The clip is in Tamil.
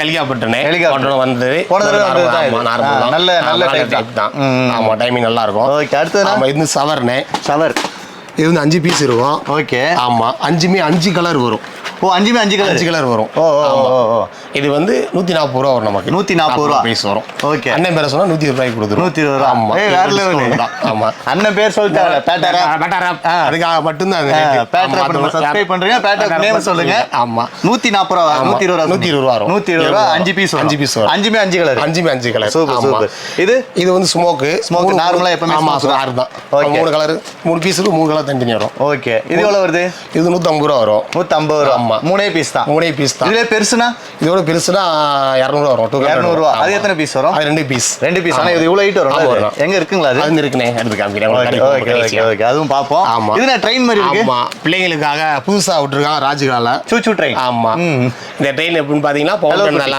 ஹெலிகாப்டர்னே வந்து நல்ல டைப் தான். ஆமா டைமிங் நல்லா இருக்கும். ஓகே அடுத்து இது ஷவர்னே. ஷவர் இது வந்து 5 பீஸ் இருக்கும். ஓகே ஆமா 5மே 5 கலர் வரும். ஓ 5மே 5 கலர் வரும். ஓ இது வந்து 140 ரூபா வரும். நமக்கு 140 ரூபா பீஸ் வரும். ஓகே அண்ணன் பேரை சொன்னா 120 ரூபாய்க்கு கொடுத்துரும். 120 ரூபா. ஆமா வேற லெவல் தான். ஆமா அண்ணன் பேர் சொல்லிட்டாங்க பேட்டரா. அதுக்காக மட்டும் தான் பேட்டரா நம்ம சப்ஸ்கிரைப் பண்றீங்க. பேட்டரா நேம் சொல்லுங்க. ஆமா 140 ரூபா 120 ரூபா 120 ரூபா வரும். 120 ரூபா 5 பீஸ் 5 பீஸ் வரும். 5மே 5 கலர். 5மே 5 கலர். Super super. இது வந்து ஸ்மோக் நார்மலா எப்பவுமே ஆமா ஸ்மோக் தான். 3 கலர் 3 பீஸ்க்கு 3 கலர் தனித்தனியா வரும். ஓகே இது எவ்வளவு வருது? இது 150 ரூபா வரும். 150 ரூபா. ஆமா 3 பீஸ் தான். 3 பீஸ் தான். இதுல பெருசுனா இதோட பெருசுனா 200 ரூபா வரும். 200 ரூபா. அது எத்தனை பீஸ் வரும்? அது 2 பீஸ். 2 பீஸ். ஆனா இது இவ்வளவு ஹைட் வரும். எங்க இருக்குங்களா அது? அது இருக்குனே எடுத்து காமிக்கிறேன். ஓகே ஓகே அதுவும் பாப்போம். ஆமா இது ட்ரெயின் மாதிரி இருக்கு. ஆமா பிள்ளைகளுக்காக புதுசா விட்டுருக்காங்க ராஜ்கால சூச்சு ட்ரெயின். ஆமா இந்த ட்ரெயின் எப்படின்னு பாத்தீங்கன்னா